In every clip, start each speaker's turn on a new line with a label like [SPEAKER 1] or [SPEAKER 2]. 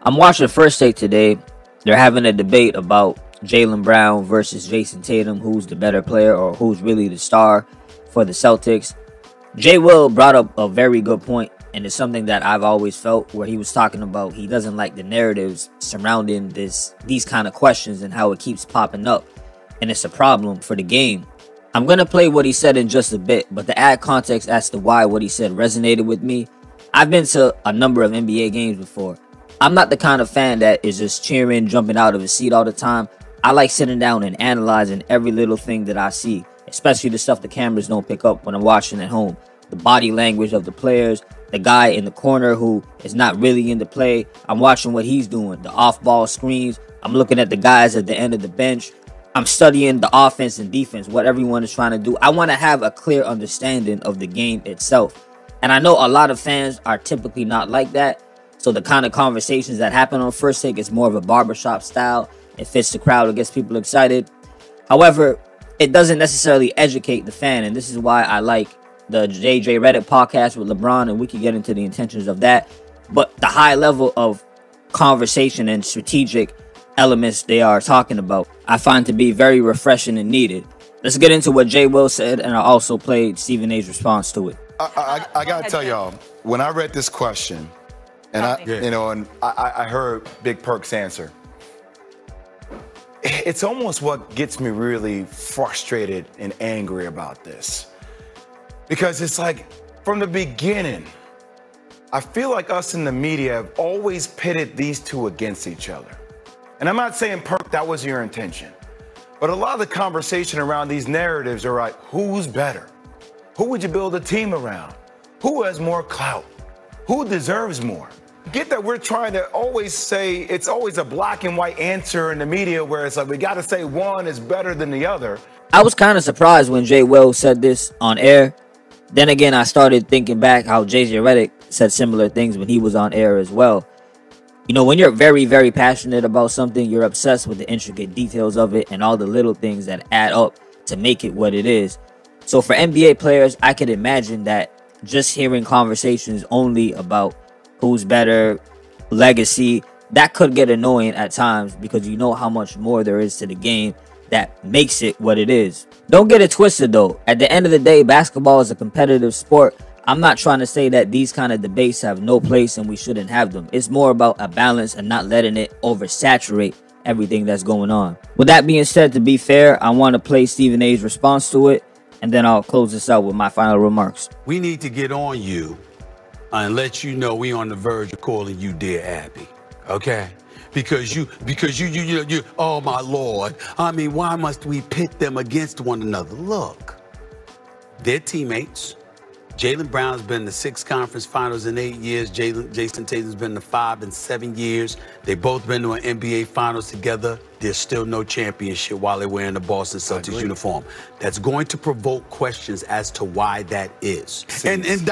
[SPEAKER 1] I'm watching First Take today. They're having a debate about Jaylen Brown versus Jason Tatum, who's the better player or who's really the star for the Celtics. Jay Will brought up a very good point, and it's something that I've always felt, where he was talking about he doesn't like the narratives surrounding these kind of questions and how it keeps popping up, and it's a problem for the game. I'm going to play what he said in just a bit, but to add context as to why what he said resonated with me, I've been to a number of NBA games before. I'm not the kind of fan that is just cheering, jumping out of his seat all the time. I like sitting down and analyzing every little thing that I see, especially the stuff the cameras don't pick up when I'm watching at home. The body language of the players, the guy in the corner who is not really in the play. I'm watching what he's doing, the off-ball screens. I'm looking at the guys at the end of the bench. I'm studying the offense and defense, what everyone is trying to do. I want to have a clear understanding of the game itself. And I know a lot of fans are typically not like that. So the kind of conversations that happen on First Take is more of a barbershop style. It fits the crowd, it gets people excited. However, it doesn't necessarily educate the fan. And this is why I like the JJ Reddit podcast with LeBron, and we can get into the intentions of that. But the high level of conversation and strategic elements they are talking about, I find to be very refreshing and needed. Let's get into what Jay Will said, and I also played Stephen A's response to it.
[SPEAKER 2] I gotta tell y'all, when I read this question, and I heard Big Perk's answer, it's almost what gets me really frustrated and angry about this. Because it's like, from the beginning, I feel like us in the media have always pitted these two against each other. And I'm not saying, Perk, that was your intention. But a lot of the conversation around these narratives are like, who's better? Who would you build a team around? Who has more clout? Who deserves more? Get that we're trying to always say it's always a black and white answer in the media, where it's like we got to say one is better than the other.
[SPEAKER 1] I was kind of surprised when Jay Will said this on air. Then again, I started thinking back how JJ Redick said similar things when he was on air as well. You know, when you're very, very passionate about something, you're obsessed with the intricate details of it and all the little things that add up to make it what it is. So for NBA players, I could imagine that just hearing conversations only about who's better, legacy, that could get annoying at times, because you know how much more there is to the game that makes it what it is. Don't get it twisted though. At the end of the day, basketball is a competitive sport. I'm not trying to say that these kind of debates have no place and we shouldn't have them. It's more about a balance and not letting it oversaturate everything that's going on. With that being said, to be fair, I want to play Stephen A's response to it, and then I'll close this out with my final remarks.
[SPEAKER 3] We need to get on you and let you know we on the verge of calling you Dear Abby, okay? Because you, oh my Lord. I mean, why must we pit them against one another? Look, they're teammates. Jaylen Brown's been to 6 conference finals in 8 years. Jason Tatum's been to 5 in 7 years. They both been to an NBA finals together. There's still no championship while they're wearing the Boston Celtics uniform. That's going to provoke questions as to why that is. And in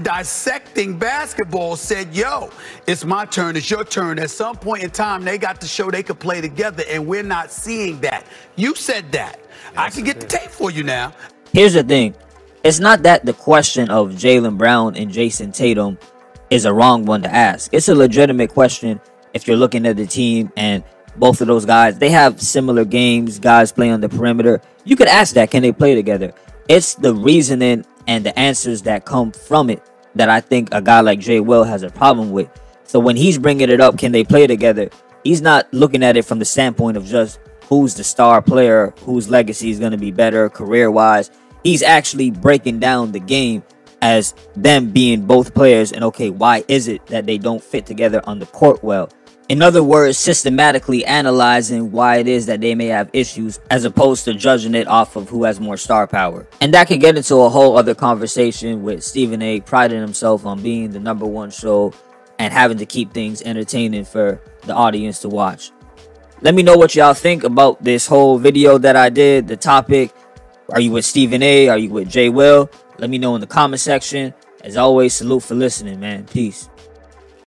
[SPEAKER 3] dissecting basketball, said, yo, it's my turn, it's your turn. At some point in time, they got to show they could play together, and we're not seeing that. You said that. Yes, I can get the tape for you now.
[SPEAKER 1] Here's the thing. It's not that the question of Jaylen Brown and Jason Tatum is a wrong one to ask. It's a legitimate question if you're looking at the team and both of those guys, they have similar games, guys play on the perimeter. You could ask that, can they play together? It's the reasoning and the answers that come from it that I think a guy like Jay Will has a problem with. So when he's bringing it up, can they play together? He's not looking at it from the standpoint of just who's the star player, whose legacy is going to be better career-wise. He's actually breaking down the game as them being both players, and okay, why is it that they don't fit together on the court well? In other words, systematically analyzing why it is that they may have issues, as opposed to judging it off of who has more star power. And that can get into a whole other conversation with Stephen A. priding himself on being the #1 show and having to keep things entertaining for the audience to watch. Let me know what y'all think about this whole video that I did, the topic. Are you with Stephen A? Are you with Jay Will? Let me know in the comment section. As always, salute for listening, man. Peace.